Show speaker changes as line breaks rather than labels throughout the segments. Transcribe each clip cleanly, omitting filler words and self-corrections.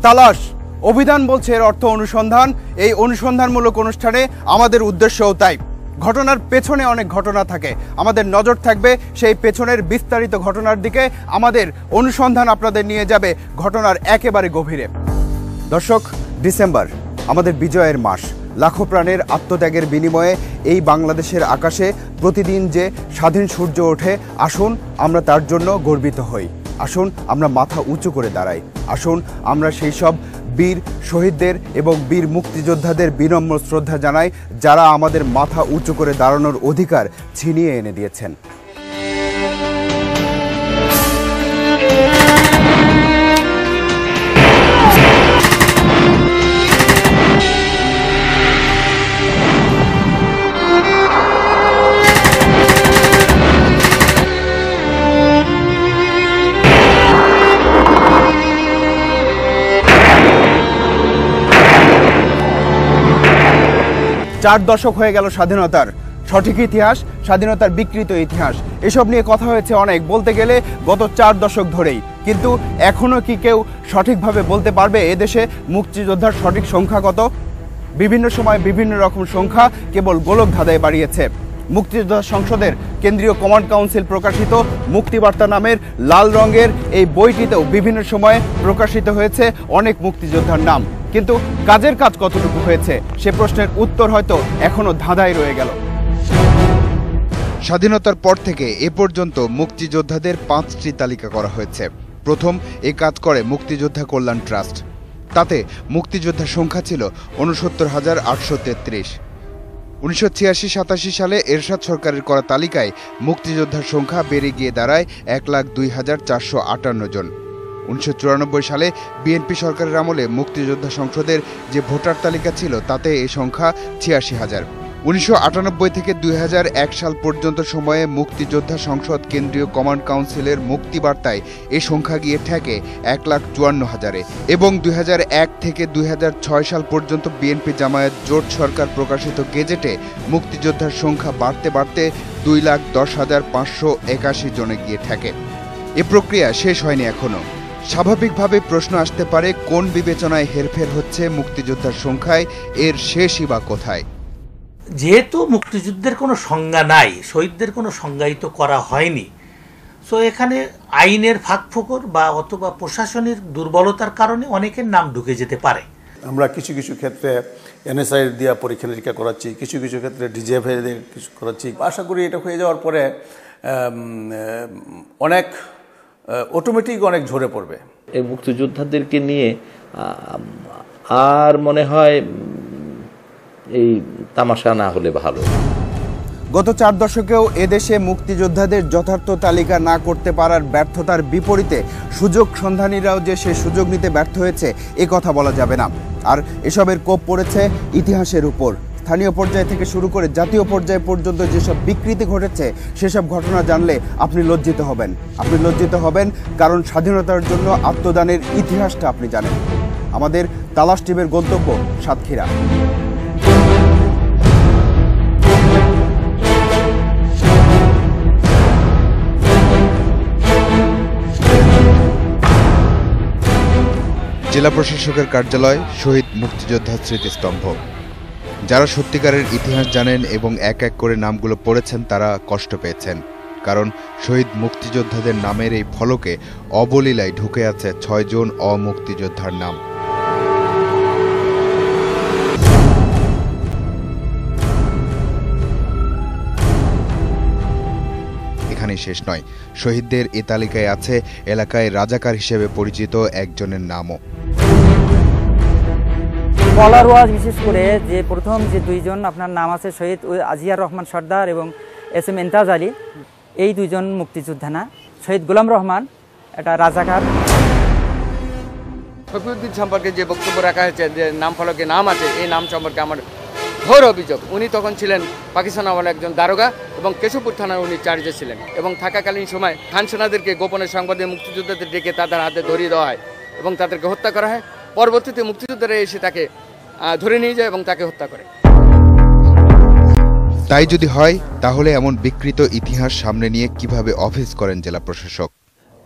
তালাশ অভিধান বলছে এর অর্থ অনুসন্ধান। এই অনুসন্ধানমূলক অনুষ্ঠানে আমাদের উদ্দেশ্যও তাই। ঘটনার পেছনে অনেক ঘটনা থাকে, আমাদের নজর থাকবে সেই পেছনের বিস্তারিত ঘটনার দিকে। আমাদের অনুসন্ধান আপনাদের নিয়ে যাবে ঘটনার একেবারে গভীরে। দর্শক, ডিসেম্বর আমাদের বিজয়ের মাস। লাখো প্রাণের আত্মত্যাগের বিনিময়ে এই বাংলাদেশের আকাশে প্রতিদিন যে স্বাধীন সূর্য ওঠে, আসুন আমরা তার জন্য গর্বিত হই। আসুন আমরা মাথা উঁচু করে দাঁড়াই। আসুন আমরা সেই সব বীর শহীদদের এবং বীর মুক্তিযোদ্ধাদের বিনম্র শ্রদ্ধা জানাই, যারা আমাদের মাথা উঁচু করে দাঁড়ানোর অধিকার ছিনিয়ে এনে দিয়েছেন। চার দশক হয়ে গেল স্বাধীনতার। সঠিক ইতিহাস, স্বাধীনতার বিকৃত ইতিহাস, এসব নিয়ে কথা হয়েছে অনেক, বলতে গেলে গত 4 দশক ধরেই। কিন্তু এখনও কি কেউ সঠিকভাবে বলতে পারবে এদেশে মুক্তিযোদ্ধার সঠিক সংখ্যা কত? বিভিন্ন সময় বিভিন্ন রকম সংখ্যা কেবল গোলক ধাঁধায় বাড়িয়েছে। মুক্তিযোদ্ধা সংসদের কেন্দ্রীয় কমান্ড কাউন্সিল প্রকাশিত মুক্তিবার্তা নামের লাল রঙের এই বইটিতেও বিভিন্ন সময়ে প্রকাশিত হয়েছে অনেক মুক্তিযোদ্ধার নাম, কিন্তু কাজের কাজ কতটুকু হয়েছে সে প্রশ্নের উত্তর হয়তো এখনো ধাঁধায় রয়ে গেল। স্বাধীনতার পর থেকে এ পর্যন্ত মুক্তিযোদ্ধাদের 5টি তালিকা করা হয়েছে। প্রথম এ কাজ করে মুক্তিযোদ্ধা কল্যাণ ট্রাস্ট। তাতে মুক্তিযোদ্ধার সংখ্যা ছিল 69,833। 1986-87 সালে এরশাদ সরকারের করা তালিকায় মুক্তিযোদ্ধার সংখ্যা বেড়ে গিয়ে দাঁড়ায় 1,02,458 জন। 1994 সালে বিএনপি সরকারের আমলে মুক্তিযোদ্ধা সংসদের যে ভোটার তালিকা ছিল তাতে এই সংখ্যা 86,000। 1998 থেকে 2001 সাল পর্যন্ত সময়ে মুক্তিযোদ্ধা সংসদ কেন্দ্রীয় কমান্ড কাউন্সিলের মুক্তিবার্তায় এই সংখ্যা গিয়ে ঠেকে 1,54,000-এ এবং 2001 থেকে 2006 সাল পর্যন্ত বিএনপি জামায়াত জোট সরকার প্রকাশিত গেজেটে মুক্তিযোদ্ধার সংখ্যা বাড়তে বাড়তে 2,10,581 জনে গিয়ে ঠেকে। এ প্রক্রিয়া শেষ হয়নি এখনো। স্বাভাবিকভাবে প্রশ্ন আসতে পারে, কোন বিবেচনায় হেরফের হচ্ছে মুক্তিযোদ্ধার সংখ্যায়, এর শেষই বা কোথায়?
যেহেতু মুক্তিযুদ্ধের কোনো সংজ্ঞা নাই, শহীদদের কোনো সংজ্ঞায়িত করা হয়নি, সো এখানে আইনের ফাঁকফোকর বা অথবা প্রশাসনের দুর্বলতার কারণে অনেকের নাম ঢুকে যেতে পারে।
আমরা কিছু কিছু ক্ষেত্রে এনএসআই দিয়ে পরীক্ষা নিরীক্ষা করাচ্ছি, কিছু কিছু ক্ষেত্রে ডিজিএফআই দিয়ে কিছু করাচ্ছি। আশা করি এটা হয়ে যাওয়ার পরে অনেক অটোমেটিক অনেক ঝরে পড়বে।
এই মুক্তিযোদ্ধাদেরকে নিয়ে আর মনে হয় এই তামাশা না হলে ভালো।
গত 4 দশকেও এদেশে মুক্তিযোদ্ধাদের যথার্থ তালিকা না করতে পারার ব্যর্থতার বিপরীতে সুযোগ সন্ধানীরাও যে সে সুযোগ নিতে ব্যর্থ হয়েছে এ কথা বলা যাবে না। আর এসবের কোপ পড়েছে ইতিহাসের উপর। স্থানীয় পর্যায় থেকে শুরু করে জাতীয় পর্যায় পর্যন্ত যেসব বিকৃতি ঘটেছে সেসব ঘটনা জানলে আপনি লজ্জিত হবেন। আপনি লজ্জিত হবেন কারণ স্বাধীনতার জন্য আত্মদানের ইতিহাসটা আপনি জানেন। আমাদের তালাশ টিমের গন্তব্য সাতক্ষীরা। জেলা প্রশাসকের কার্যালয়, শহীদ মুক্তিযোদ্ধা স্মৃতিস্তম্ভ। যারা সত্যিকারের ইতিহাস জানেন এবং এক এক করে নামগুলো পড়েছেন তারা কষ্ট পেয়েছেন, কারণ শহীদ মুক্তিযোদ্ধাদের নামের এই ফলকে অবলীলায় ঢুকে আছে 6 জন অমুক্তিযোদ্ধার নাম। এখানেই শেষ নয়, শহীদদের এ তালিকায় আছে এলাকায় রাজাকার হিসেবে পরিচিত একজনের নামও।
বলার ওয়াজ বিশেষ করে যে প্রথম যে 2 জন আপনার নাম আছে, শহীদ আজিয়ার রহমান সর্দার এবং এস এম এন্তাজ আলী, এই 2 জন মুক্তিযোদ্ধা না। শহীদ গোলাম রহমান এটা রাজাকার।
শফিউদ্দিন সম্পর্কে যে বক্তব্য রাখা হয়েছে, যে নাম ফলকে নাম আছে, এই নাম সম্পর্কে আমার ঘোর অভিযোগ। উনি তখন ছিলেন পাকিস্তান আমলের একজন দারোগা এবং কেশবপুর থানার উনি চার্জে ছিলেন এবং থাকাকালীন সময় খান সেনাদেরকে গোপনে সংবাদে মুক্তিযোদ্ধাদের ডেকে তাদের হাতে ধরিয়ে দেওয়া হয় এবং তাদেরকে হত্যা করা হয়। পরবর্তীতে মুক্তিযোদ্ধারা এসে তাকে ধরে নিয়ে যায় এবং তাকে হত্যা করে।
তাই যদি হয় তাহলে এমন বিকৃত ইতিহাস সামনে নিয়ে কিভাবে অফিস করেন জেলা প্রশাসক?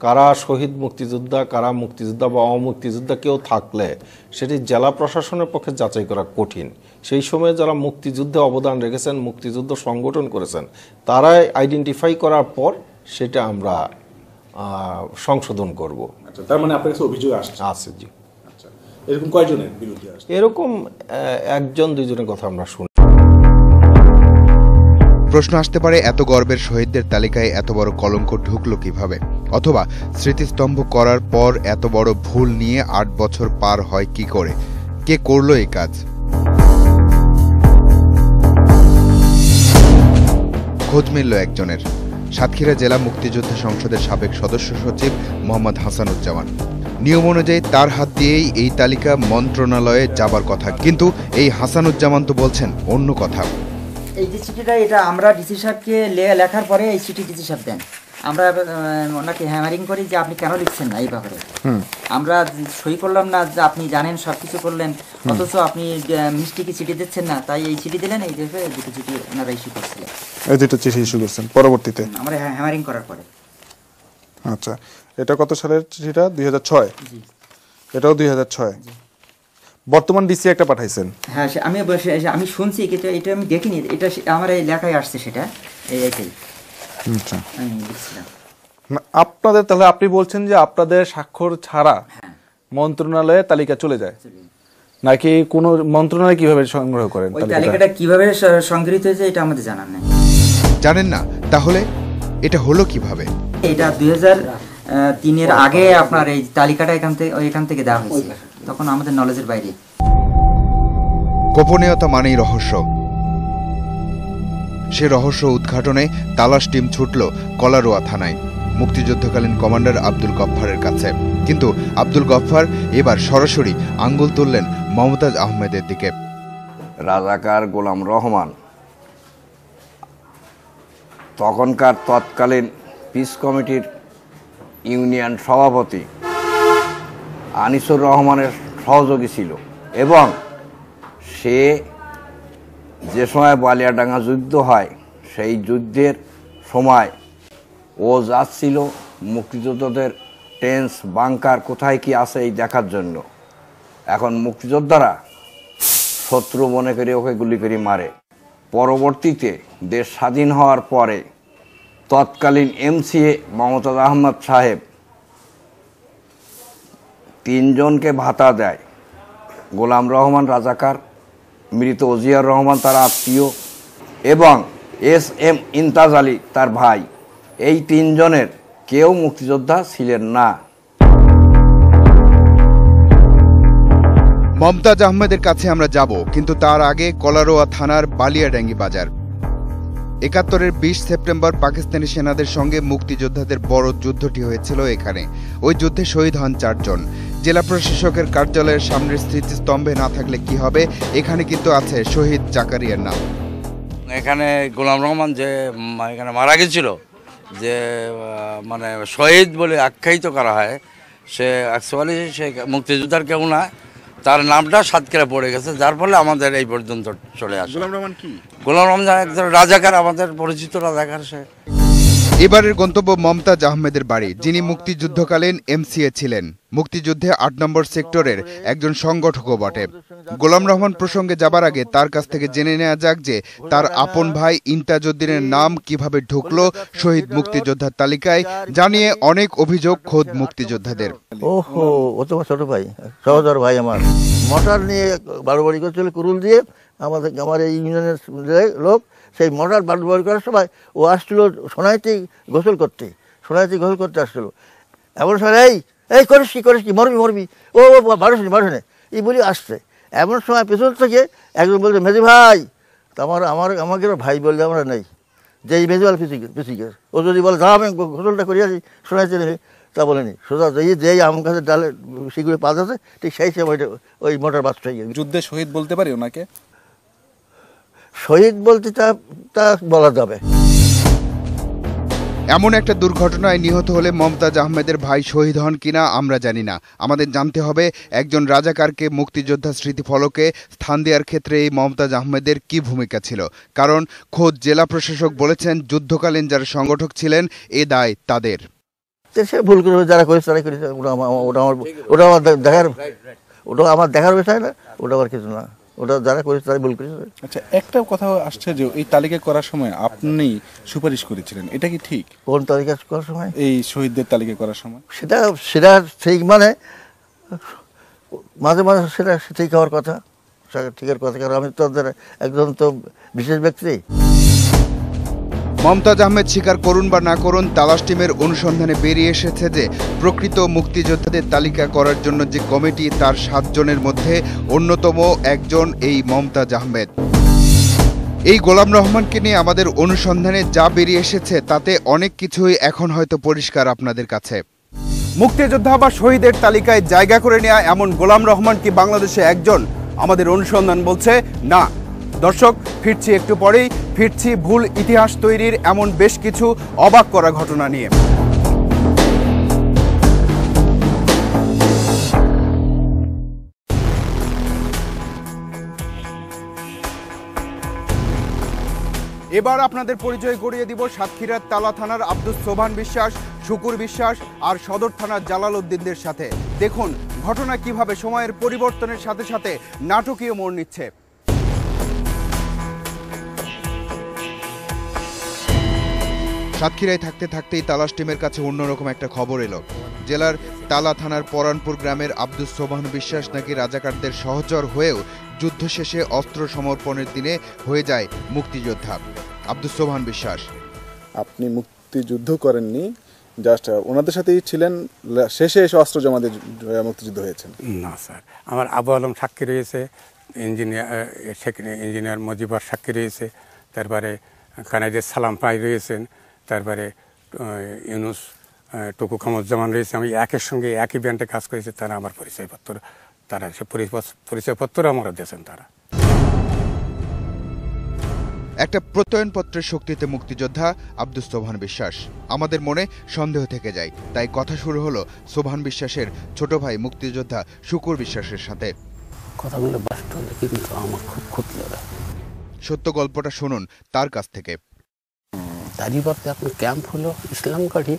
কারা শহীদ মুক্তিযোদ্ধা, কারা মুক্তিযোদ্ধা বা অমুক্তিযোদ্ধা কেউ থাকলে সেটি জেলা প্রশাসনের পক্ষে যাচাই করা কঠিন। সেই সময়ে যারা মুক্তিযুদ্ধে অবদান রেখেছেন, মুক্তিযুদ্ধ সংগঠন করেছেন, তারাই আইডেন্টিফাই করার পর সেটা আমরা সংশোধন করব।
আচ্ছা, তার মানে আপনার কাছে অভিযোগ
আছে জি।
আচ্ছা, এরকম কয়জনের বিরুদ্ধে আসছে?
এরকম একজন দুইজনের কথা আমরা শুনি।
প্রশ্ন আসতে পারে, এত গর্বের শহীদদের তালিকায় এত বড় কলঙ্ক ঢুকলো কিভাবে? অথবা স্মৃতিস্তম্ভ করার পর এত বড় ভুল নিয়ে 8 বছর পার হয় কি করে? কে করলো এই কাজ? খোঁজ মিলল একজনের। সাতক্ষীরা জেলা মুক্তিযোদ্ধা সংসদের সাবেক সদস্য সচিব মোহাম্মদ হাসানুজ্জামান। নিয়ম অনুযায়ী তার হাত দিয়েই এই তালিকা মন্ত্রণালয়ে যাবার কথা, কিন্তু এই হাসানুজ্জামান তো বলছেন অন্য কথা।
এই যে চিঠিটা, এটা আমরা ডিসি সাহেবকে লেখার পরে এই চিঠি ডিসি সাহেব দেন। আমরা ওনাকে হ্যামারিং করি যে আপনি কেন লিখছেন না এই ব্যাপারে। আমরা সই করলাম না, যে আপনি জানেন সব কিছু করলেন, অথচ আপনি মিষ্টিকে চিঠি দিচ্ছেন না, তাই এই চিঠি দিলেন। এই দেখে দুটো চিঠি ওনারা ইস্যু করছিলেন।
এই দুটো চিঠি ইস্যু করছেন পরবর্তীতে?
আমরা হ্যামারিং করার পরে।
আচ্ছা, এটা কত সালের চিঠিটা? 2006? এটাও 2006। বর্তমান ডিসি একটা পাঠাইছেন?
হ্যাঁ, আমি শুনছি, কিন্তু এটা আমি দেখিনি। এটা আমার এই লেখায় আসছে, সেটা এইটাই।
আচ্ছা,
আমি লিখছিলাম।
আপনাদের তাহলে আপনি বলছেন যে আপনাদের স্বাক্ষর ছাড়া মন্ত্রণালয়ে তালিকা চলে যায়, নাকি কোন মন্ত্রণালয় কিভাবে সংগ্রহ করেন?
ওই তালিকাটা কিভাবে সংগৃহীত হয়েছে এটা আমাদের জানার নেই।
জানেন না? তাহলে এটা হলো কিভাবে?
এটা 2003-এর আগে আপনার এই তালিকাটা এখান থেকে দেওয়া হয়েছে, তখন আমাদের নলেজের বাইরে।
গোপনীয়তা মানেই রহস্য। সে রহস্য উদ্ঘাটনে তালাশ টিম ছুটল কলারোয়া থানায় মুক্তিযুদ্ধকালীন কমান্ডার আব্দুল গফফারের কাছে। কিন্তু আব্দুল গফফার এবার সরাসরি আঙ্গুল তুললেন মমতাজ আহমেদের দিকে।
রাজাকার গোলাম রহমান তখনকার তৎকালীন পিস কমিটির ইউনিয়ন সভাপতি আনিসুর রহমানের সহযোগী ছিল, এবং সে যে সময় বালিয়াডাঙ্গা যুদ্ধ হয় সেই যুদ্ধের সময় ও যাচ্ছিল মুক্তিযোদ্ধাদের টেন্স বাংকার কোথায় কি আছে এই দেখার জন্য। এখন মুক্তিযোদ্ধারা শত্রু মনে করে ওকে গুলি করে মারে। পরবর্তীতে দেশ স্বাধীন হওয়ার পরে তৎকালীন এমসিএ মমতাজ আহমদ সাহেব 3 জনকে ভাতা দেয়। গোলাম রহমান রাজাকার, মৃত ওজিয়ার রহমান তার আত্মীয়, এবং SM ইমতাজ আলী তার ভাই। এই 3 জনের কেউ মুক্তিযোদ্ধা ছিলেন না।
মমতাজ আহমেদের কাছে আমরা যাব, কিন্তু তার আগে কলারোয়া থানার বালিয়াডাঙ্গি বাজার। ৭১-এর 20 সেপ্টেম্বর পাকিস্তানি সেনাদের সঙ্গে মুক্তিযোদ্ধাদের বড় যুদ্ধটি হয়েছিল এখানে। ওই যুদ্ধে শহীদ হন 4 জন। জেলা প্রশাসকের কার্যালয়ের সামনের স্মৃতিস্তম্ভে না থাকলে কি হবে, এখানে কিন্তু আছে শহীদ জাকারিয়ার নাম।
এখানে গোলাম রহমান যে এখানে মারা গেছিল, যে মানে শহীদ বলে আখ্যায়িত করা হয়, সে অ্যাকচুয়ালি সে মুক্তিযোদ্ধার কেউ না, তার নামটা সাতক্ষীরা পড়ে গেছে, যার ফলে আমাদের এই পর্যন্ত চলে আসে।
গোলাম রহমান কি?
গোলাম রহমান একজন রাজাকার, আমাদের পরিচিত রাজাকার সে।
এবারের গন্তব্য মমতাজ আহমেদের বাড়ি, যিনি মুক্তিযুদ্ধকালীন এমসিএ ছিলেন। মুক্তিযুদ্ধে 8 নম্বর সেক্টরের একজন সংগঠকও বটে। গোলাম রহমান প্রসঙ্গে যাবার আগে তার কাছ থেকে জেনে নেওয়া যাক যে তার আপন ভাই ইন্তাজউদ্দিনের নাম কিভাবে ঢুকলো শহীদ মুক্তিযোদ্ধার তালিকায়, জানিয়ে অনেক অভিযোগ খোদ মুক্তিযোদ্ধাদের।
ওহো, ও তো ছোট ভাই, সহোদর ভাই আমার। মোটর নিয়ে বাড়ি করছিল কুরুল দিয়ে, আমার এই ইউনিয়নের লোক সেই মোটর বাড়ি করার সময় ও আসছিল সোনাইতে গোসল করতে আসছিল। এমন সময় এই করিস কি মরবি ও বারোশনে এই বলি আসছে। এমন সময় পেছন থেকে একজন বলছে, মেজি ভাই। তো আমাকে ভাই বললে আমরা নেই, যে এই মেজুয়াল পিছিয়ে ও যদি বলে দাঁড়া আমি গোসলটা করি আসি সোনাইতে নেবে, তা বলেনি। সোজা যেই আম গাছের ডালে সেগুলো পাত আছে, ঠিক সেই সময় ওই মোটর বাস হয়ে গেছে।
যুদ্ধে শহীদ বলতে পারি ওনাকে?
শহীদ বলতে তা বলা যাবে।
এমন একটা দুর্ঘটনায় নিহত হলে মমতাজ আহমেদের ভাই শহীদ হন কিনা আমরা জানি না। আমাদের জানতে হবে একজন রাজাকারকে মুক্তিযোদ্ধা স্মৃতিফলকে স্থান দেওয়ার ক্ষেত্রে এই মমতাজ আহমেদের কি ভূমিকা ছিল, কারণ খোদ জেলা প্রশাসক বলেছেন যুদ্ধকালীন যারা সংগঠক ছিলেন এ দায় তাদের।
সে ভুল করে যারা করেছে তারাই করেছে, ওটা আমার দেখার বিষয় না, ওটা আমার কিছু না, ওটা যারা করেছে তারাই ভুল করেছে।
আচ্ছা, একটা কথা আসছে যে এই তালিকা করার সময় আপনি সুপারিশ করেছিলেন, এটা কি ঠিক?
কোন তালিকা করার সময়?
এই শহীদদের তালিকা করার সময়।
সেটা ঠিক, মানে মাঝে মাঝে সেটা ঠিক হওয়ার কথা, ঠিকের কথা, কারণ আমি তো একজন তো বিশেষ ব্যক্তি।
মমতাজ আহমেদ স্বীকার করুন বা না করুন, তালাশ টিমের অনুসন্ধানে বেরিয়ে এসেছে যে প্রকৃত মুক্তিযোদ্ধাদের তালিকা করার জন্য যে কমিটি, তার 7 জনের মধ্যে অন্যতম একজন এই মমতাজ আহমেদ। এই গোলাম রহমানকে নিয়ে আমাদের অনুসন্ধানে যা বেরিয়ে এসেছে তাতে অনেক কিছুই এখন হয়তো পরিষ্কার আপনাদের কাছে। মুক্তিযোদ্ধা বা শহীদের তালিকায় জায়গা করে নেওয়া এমন গোলাম রহমান কি বাংলাদেশে একজন? আমাদের অনুসন্ধান বলছে না। দর্শক, ফিরছি একটু পরেই, ফিরছি ভুল ইতিহাস তৈরির এমন বেশ কিছু অবাক করা ঘটনা নিয়ে। এবার আপনাদের পরিচয় করিয়ে দিব সাতক্ষীরার তালা থানার আব্দুস সোবহান বিশ্বাস, শুকুর বিশ্বাস আর সদর থানার জালাল উদ্দিনদের সাথে। দেখুন ঘটনা কিভাবে সময়ের পরিবর্তনের সাথে সাথে নাটকীয় মোড় নিচ্ছে। সাতক্ষীরায় থাকতে থাকতেই তালাশ টিমের কাছে অন্যরকম একটা খবর এলো। জেলার তালা থানার পরানপুর গ্রামের আব্দুস সোবহান বিশ্বাস নাকি রাজাকারদের সহচর হয়েও যুদ্ধ শেষে অস্ত্র সমর্পণের দিনে হয়ে যায় মুক্তিযোদ্ধা। আব্দুস সোবহান বিশ্বাস,
আপনি মুক্তিযুদ্ধ করেননি, জাস্ট ওনাদের সাথেই ছিলেন, শেষে এসে অস্ত্র জমা দিয়ে মুক্তিযুদ্ধ হয়েছেন?
না স্যার, আমার আবু আলম সাক্ষী রয়েছে, ইঞ্জিনিয়ার মজিবর সাক্ষী রয়েছে, তারপরে কানাইদের সালাম পাই রয়েছেন, তারপরে ইউনুস টুকু খামুজ্জামান রয়েছে। আমি একের সঙ্গে একই ব্যান্ডে কাজ করেছি, তারা আমার পরিচয়পত্র, তারা সে পরিচয়পত্র আমরা দিয়েছেন তারা।
একটা প্রত্যয়নপত্রের শক্তিতে মুক্তিযোদ্ধা আব্দুস সোবহান বিশ্বাস। আমাদের মনে সন্দেহ থেকে যায়, তাই কথা শুরু হলো সোবহান বিশ্বাসের ছোট ভাই মুক্তিযোদ্ধা শুকুর বিশ্বাসের সাথে।
কথাগুলো বাস্তব, কিন্তু আমার খুব ক্ষতি লাগে।
সত্য গল্পটা শুনুন তার কাছ থেকে।
তারিবাতে আপনার ক্যাম্প হলো ইসলামকাঠি,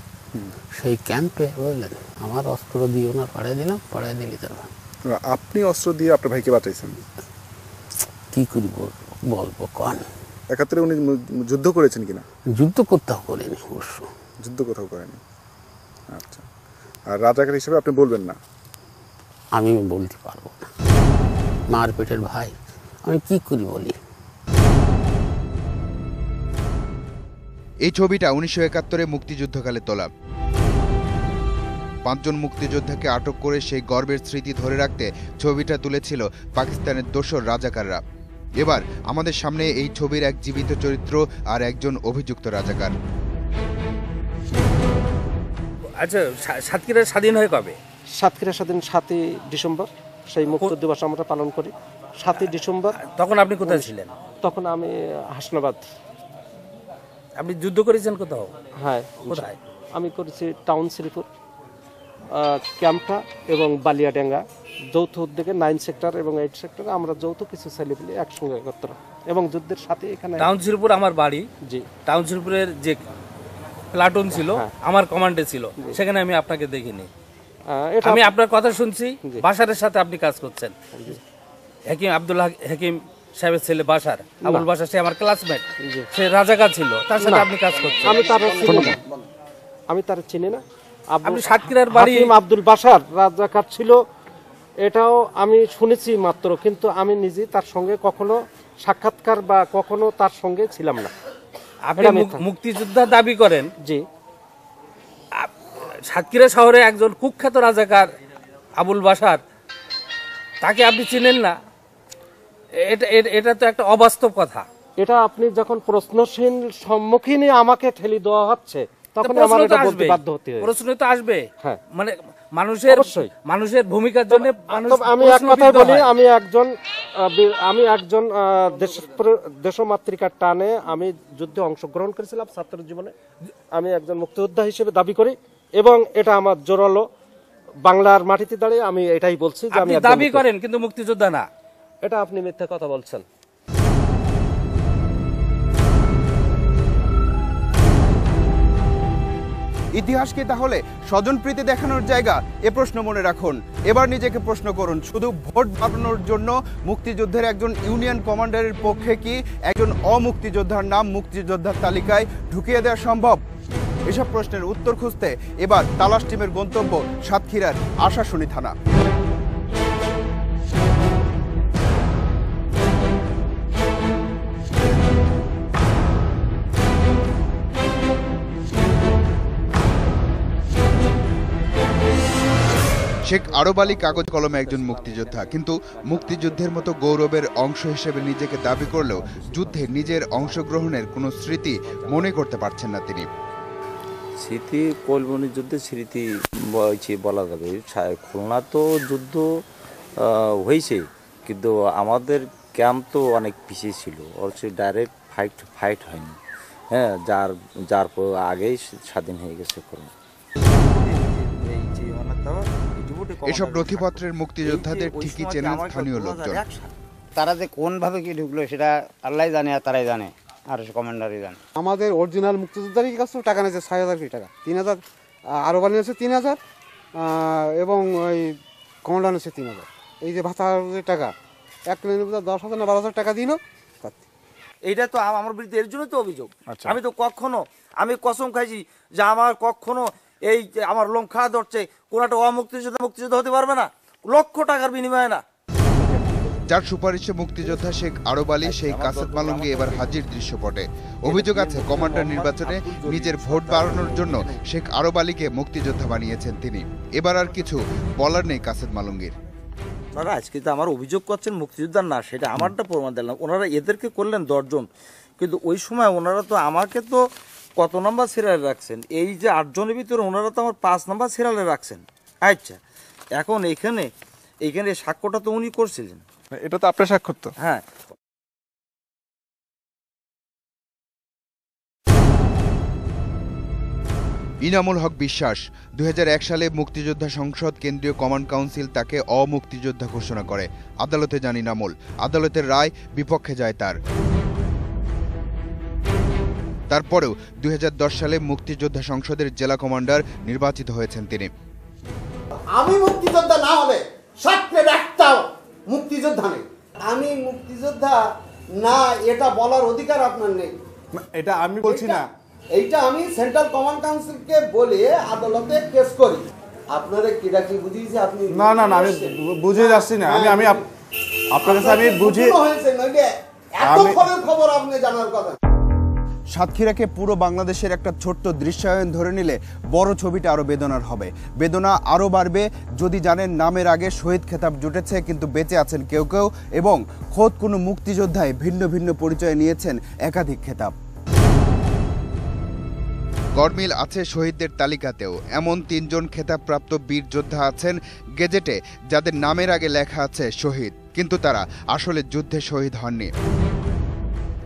সেই ক্যাম্পে বুঝলেন আমার অস্ত্র দিয়ে ওনার পাড়ায় দিলাম, পাড়ায় দিলি তারা।
আপনি অস্ত্র দিয়ে আপনার ভাইকে বাঁচাইছেন?
কি করি বলবো কন।
71-এ উনি যুদ্ধ করেছেন কিনা?
যুদ্ধ কোথাও করেনি, অবশ্য
যুদ্ধ কোথাও করেনি। আচ্ছা, আর রাজাকার হিসেবে আপনি বলবেন না?
আমি বলতে পারবো না, মার পেটের ভাই, আমি কি করি বলি।
এই ছবিটা 1971-এ মুক্তিযুদ্ধকালে তোলা। 5 জন মুক্তিযোদ্ধাকে আটক করে সেই গর্বের স্মৃতি ধরে রাখতে ছবিটা তুলেছিল পাকিস্তানের দোসর রাজাকাররা। এবার আমাদের সামনে এই ছবির এক জীবিত চরিত্র আর একজন অভিযুক্ত রাজাকার।
আচ্ছা, সাতক্ষীরা স্বাধীন হয় কবে?
সাতক্ষীরা স্বাধীন 7ই ডিসেম্বর, সেই মুক্তি দিবস আমরা পালন করি 7ই ডিসেম্বর।
তখন আপনি কোথায় ছিলেন?
তখন আমি হাসনাবাদ।
আপনি যুদ্ধ করেছেন কোথাও?
হ্যাঁ,
কোথায়?
আমি করেছি টাউন শ্রীপুর ক্যাম্পটা এবং বালিয়াডাঙ্গা যৌথ উদ্যোগে 9 সেক্টর এবং 8 সেক্টরে আমরা যৌথ কিছু ছেলেপিলে একসঙ্গে একত্র এবং যুদ্ধের সাথে এখানে।
টাউন শ্রীপুর আমার বাড়ি।
জি,
টাউন শ্রীপুরের যে প্লাটুন ছিল আমার কমান্ডে ছিল, সেখানে আমি আপনাকে দেখিনি। আমি আপনার কথা শুনছি, বাশারের সাথে আপনি কাজ করছেন। হাকিম আব্দুল্লাহ হাকিম সাহেবের ছেলে বাশার, আবুল বাশার, সে আমার ক্লাসমেট, সে রাজাকার ছিল, তার সাথে আপনি কাজ করছেন।
আমি তার চিনি না।
আপনি সাতক্ষীরার বাড়ি
আব্দুল বাশার রাজাকার ছিল, এটাও আমি শুনেছি মাত্র, কিন্তু আমি নিজে তার সঙ্গে কখনো সাক্ষাৎকার বা কখনো তার সঙ্গে ছিলাম না।
আপনি মুক্তিযোদ্ধা দাবি করেন?
জি।
সাতক্ষীরা শহরে একজন কুখ্যাত রাজাকার আবুল বাশার, তাকে আপনি চিনেন না? এটা তো একটা অবাস্তব কথা।
এটা আপনি যখন প্রশ্নশীল সম্মুখীনে আমাকে ঠেলি দেওয়া হচ্ছে, তখন আমার এটা বলতে বাধ্য হতে হয়।
প্রশ্ন তো আসবে,
হ্যাঁ,
মানে মানুষের ভূমিকার জন্য
আমি এক কথাই বলি, আমি একজন দেশমাতৃকার টানে আমি যুদ্ধে অংশগ্রহণ করেছিলাম ছাত্র জীবনে। আমি একজন মুক্তিযোদ্ধা হিসেবে দাবি করি এবং এটা আমার জোরালো বাংলার মাটিতে দাঁড়িয়ে আমি এটাই বলছি যে আমি
দাবি করেন কিন্তু মুক্তিযোদ্ধা না।
এটা আপনি মিথ্যা কথা বলছেন।
ইতিহাস কি তাহলে স্বজনপ্রীতি দেখানোর জায়গা? এ প্রশ্ন মনে রাখুন। এবার নিজেকে প্রশ্ন করুন, শুধু ভোট বাড়ানোর জন্য মুক্তিযুদ্ধের একজন ইউনিয়ন কমান্ডারের পক্ষে কি একজন অমুক্তিযোদ্ধার নাম মুক্তিযোদ্ধার তালিকায় ঢুকিয়ে দেওয়া সম্ভব? এসব প্রশ্নের উত্তর খুঁজতে এবার তালাশ টিমের গন্তব্য সাতক্ষীরার আশাশুনি থানা। শেখ আরব আলী কাগজ কলমে একজন মুক্তিযোদ্ধা, কিন্তু মুক্তিযুদ্ধের মতো গৌরবের অংশ হিসেবে নিজেকে দাবি করলেও যুদ্ধে নিজের অংশগ্রহণের কোনো স্মৃতি মনে করতে পারছেন না তিনি।
স্মৃতি কোলবনি যুদ্ধের স্মৃতি বলা যাবে। খুলনা তো যুদ্ধ হয়েছে, কিন্তু আমাদের ক্যাম্প তো অনেক পিছিয়ে ছিল, অবশ্যই ডাইরেক্ট ফাইট হয়নি। হ্যাঁ, যার আগেই স্বাধীন হয়ে গেছে খুলনা।
এসব নথিপত্রের মুক্তিযোদ্ধাদের ঠিকই চেনেন স্থানীয় লোকজন।
তারা যে কোনভাবে কি ঢুকলো সেটা আল্লাহ জানে, আর তারাই জানে, আর কমান্ডারই জানে।
আমাদের অরিজিনাল মুক্তিযোদ্ধারই কাছে টাকা নিয়েছে 6,000 কোটি টাকা, 3,000 আরো বাড়ি নিয়েছে 3,000 এবং ওই কমান্ডার নিয়েছে 3,000। এই যে ভাতার টাকা 1 কিলোমিটার 10,000 না 12,000 টাকা দিল।
এইটা তো আমার বিরুদ্ধে এর জন্য তো অভিযোগ। আমি তো আমি কসম খাইছি যে আমার কখনো এই আমার লোম খাওয়া ধরছে কোন একটা মুক্তিযোদ্ধা হতে পারবে না, লক্ষ টাকার বিনিময়ে না।
যার সুপারিশে মুক্তিযোদ্ধা শেখ আরব আলী সেই কাসেদ মালঙ্গি এবার হাজির দৃশ্যপটে। অভিযোগ আছে কমান্ডার নির্বাচনে নিজের ভোট বাড়ানোর জন্য শেখ আরব আলীকে মুক্তিযোদ্ধা বানিয়েছেন তিনি। এবার আর কিছু বলার নেই কাসেদ মালঙ্গির।
ওনারা আজকে তো আমার অভিযোগ করছেন মুক্তিযোদ্ধার না, সেটা আমারটা প্রমাণ দিলাম। ওনারা এদেরকে করলেন 10 জন, কিন্তু ওই সময় ওনারা তো আমাকে তো কত নম্বর সিরিয়ালে রাখছেন? এই যে 8 জনের ভিতরে ওনারা তো আমার 5 নম্বর সিরিয়ালে রাখছেন। আচ্ছা, এখন এইখানে স্বাক্ষরটা তো উনি করছিলেন।
এটা তো আপনার স্বাক্ষর তো?
হ্যাঁ।
ইনামুল হক বিশ্বাস 2001 সালে মুক্তিযোদ্ধা সংসদ কেন্দ্রীয় কমান্ড কাউন্সিল তাকে অমুক্তিযোদ্ধা ঘোষণা করে। আদালতে যান ইনামুল, আদালতের রায় বিপক্ষে যায় তার। তারপরেও 2010 সালে মুক্তিযোদ্ধা সংসদের জেলা কমান্ডার নির্বাচিত হয়েছেন তিনি।
আমি মুক্তিযোদ্ধা না হলে সাতক্ষীরার একটাও মুক্তিযোদ্ধা নেই। আমি মুক্তিযোদ্ধা না এটা বলার অধিকার আপনার নেই।
এটা আমি বলছি না,
এইটা আমি সেন্ট্রাল কমান্ড কাউন্সিলকে বলে আদালতে কেস করি। আপনারা কিরা কি বুঝিয়েছে? আপনি
না না না, আমি বুঝে যাচ্ছি না। আমি আপনার কাছে আমি বুঝি
হয়েছে নইলে এত খবর আপনি জানার কথা।
সাতক্ষীরাকে পুরো বাংলাদেশের একটা ছোট্ট দৃশ্যায়ন ধরে নিলে বড় ছবিটা আরো বেদনার হবে। বেদনা আরো বাড়বে যদি জানেন নামের আগে শহীদ খেতাব জুটেছে, কিন্তু বেঁচে আছেন কেউ কেউ, এবং খোদ কোনো মুক্তিযোদ্ধায় ভিন্ন ভিন্ন পরিচয় নিয়েছেন একাধিক খেতাব। গরমিল আছে শহীদদের তালিকাতেও। এমন 3 জন খেতাবপ্রাপ্ত বীর যোদ্ধা আছেন গেজেটে, যাদের নামের আগে লেখা আছে শহীদ, কিন্তু তারা আসলে যুদ্ধে শহীদ হননি।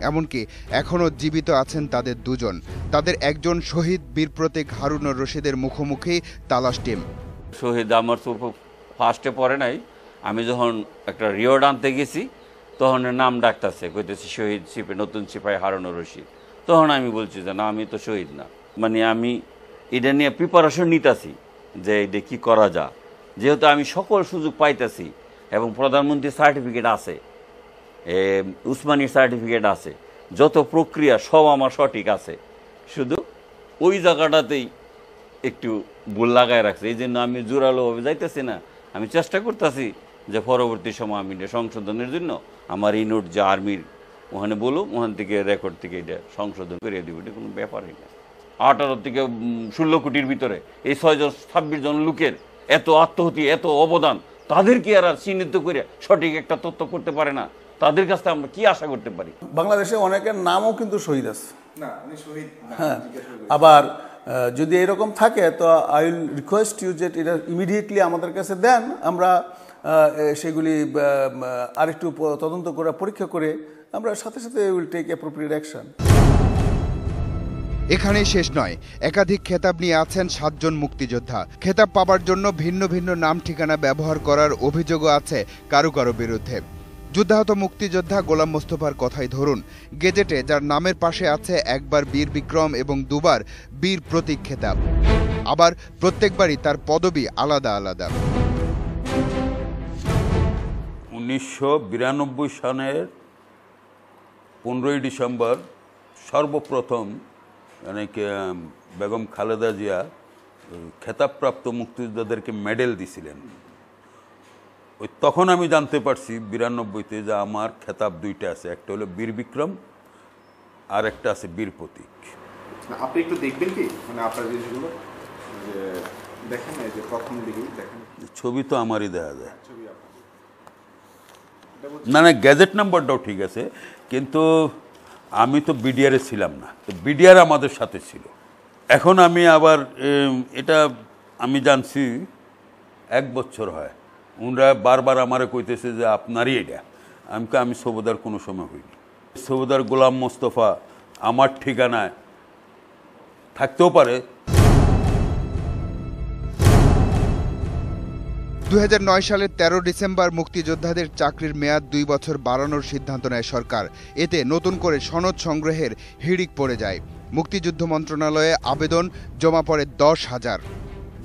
এমনকি এখনও জীবিত আছেন তাদের 2 জন। তাদের একজন শহীদ বীর প্রতীক হারুনুর রশিদের মুখোমুখি তালাশ টিম।
শহীদ আমার তো ফার্স্টে পড়ে নাই, আমি যখন একটা রিওয়ার্ড আনতে গেছি তখন নাম ডাকতেছে, কইতেছি শহীদ নতুন সিপাহী হারুনুর রশিদ। তখন আমি বলছি যে না, আমি তো শহীদ না। মানে আমি এটা নিয়ে প্রিপারেশন নিতেছি যে এটা কী করা যায়, যেহেতু আমি সকল সুযোগ পাইতেছি এবং প্রধানমন্ত্রীর সার্টিফিকেট আছে, উসমানীর সার্টিফিকেট আছে, যত প্রক্রিয়া সব আমার সঠিক আছে, শুধু ওই জায়গাটাতেই একটু ভুল লাগায় রাখছে। এই জন্য আমি জোরালোভাবে যাইতেছি না। আমি চেষ্টা করতেছি যে পরবর্তী সময় আমি এটা সংশোধনের জন্য আমার এই নোট যে আর্মির ওখানে বলুন, ওখান থেকে রেকর্ড থেকে এটা সংশোধন করে দিব। এটা কোনো ব্যাপারই না। 18 থেকে 16 কোটির ভিতরে এই 6-26 জন লোকের এত আত্মহতি, এত অবদান, তাদেরকে আর চিহ্নিত করে সঠিক একটা তথ্য করতে পারে না। তাদের কাছ থেকে আমরা কি আশা করতে পারি?
বাংলাদেশে অনেকের নামও কিন্তু শহীদ আছে। হ্যাঁ, আবার
যদি এরকম থাকে তো আই উইল রিকোয়েস্ট ইউ যে এটা ইমিডিয়েটলি আমাদের কাছে দেন, আমরা সেগুলি আরেকটু তদন্ত করে পরীক্ষা করে আমরা সাথে সাথে উইল টেক অ্যাপ্রোপ্রিয়েট অ্যাকশন।
এখানেই শেষ নয়, একাধিক খেতাব নিয়ে আছেন 7 জন মুক্তিযোদ্ধা। খেতাব পাবার জন্য ভিন্ন ভিন্ন নাম ঠিকানা ব্যবহার করার অভিযোগও আছে কারো কারো বিরুদ্ধে। যুদ্ধাহত মুক্তিযোদ্ধা গোলাম মোস্তফার কথাই ধরুন, গেজেটে যার নামের পাশে আছে একবার বীর বিক্রম এবং দুবার বীর প্রতীক খেতাব, আবার প্রত্যেকবারই তার পদবি আলাদা আলাদা।
1992 সালের 15ই ডিসেম্বর সর্বপ্রথম বেগম খালেদা জিয়া খেতাবপ্রাপ্ত মুক্তিযোদ্ধাদেরকে মেডেল দিছিলেন। ওই তখন আমি জানতে পারছি 92-তে যে আমার খেতাব 2টা আছে, একটা হলো বীর বিক্রম আর একটা আছে বীর প্রতীক।
আপনি একটু দেখবেন কি, মানে আপনার জিনিসগুলো দেখেন, এই যে প্রথম দিকেই দেখেন,
ছবি তো আমারই দেখা যায়। না না, গ্যাজেট নাম্বারটাও ঠিক আছে, কিন্তু আমি তো বিডিআরে ছিলাম না, তো বিডিআর আমাদের সাথে ছিল। এখন আমি আবার এটা আমি জানছি 1 বছর হয়, ওনারা বারবার আমারে কইতেছে যে আপনারই এটা। আমি সৌবদার কোনো সময় হইনি। সৌবদার গোলাম মোস্তফা আমার ঠিকানায় থাকতেও পারে।
2009 সালের 13 ডিসেম্বর মুক্তিযোদ্ধাদের চাকরির মেয়াদ 2 বছর বাড়ানোর সিদ্ধান্ত নেয় সরকার। এতে নতুন করে সনদ সংগ্রহের হিড়িক পড়ে যায়। মুক্তিযুদ্ধ মন্ত্রণালয়ে আবেদন জমা পড়ে 10,000।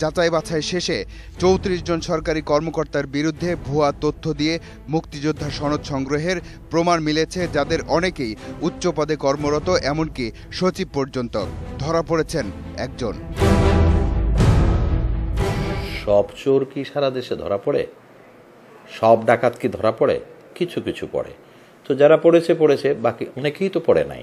যাচাই বাছাই শেষে 34 জন সরকারি কর্মকর্তার বিরুদ্ধে ভুয়া তথ্য দিয়ে মুক্তিযোদ্ধা সনদ সংগ্রহের প্রমাণ মিলেছে, যাদের অনেকেই উচ্চ পদে কর্মরত, এমনকি সচিব পর্যন্ত। ধরা পড়েছেন একজন।
সব চোর কি সারা দেশে ধরা পড়ে? সব ডাকাত কি ধরা পড়ে? কিছু কিছু পড়ে। তো যারা পড়েছে পড়েছে, বাকি অনেকেই তো পড়ে নাই।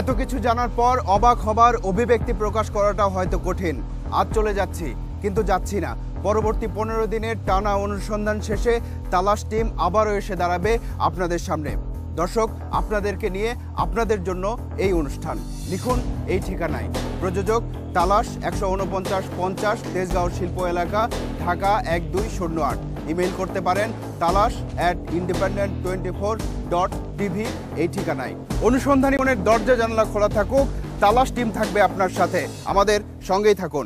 এত কিছু জানার পর অবাক হবার, অভিব্যক্তি প্রকাশ করাটাও হয়তো কঠিন। আজ চলে যাচ্ছি, কিন্তু যাচ্ছি না। পরবর্তী 15 দিনের টানা অনুসন্ধান শেষে তালাশ টিম আবারও এসে দাঁড়াবে আপনাদের সামনে। দর্শক, আপনাদেরকে নিয়ে, আপনাদের জন্য এই অনুষ্ঠান। লিখুন এই ঠিকানায়। প্রযোজক তালাশ, 14950 তেজগাঁও শিল্প এলাকা, ঢাকা 1208। ইমেইল করতে পারেন talas@independent24.tv এই ঠিকানায়। অনুসন্ধানী মনের দরজা জানালা খোলা থাকুক। তালাশ টিম থাকবে আপনার সাথে। আমাদের সঙ্গেই থাকুন।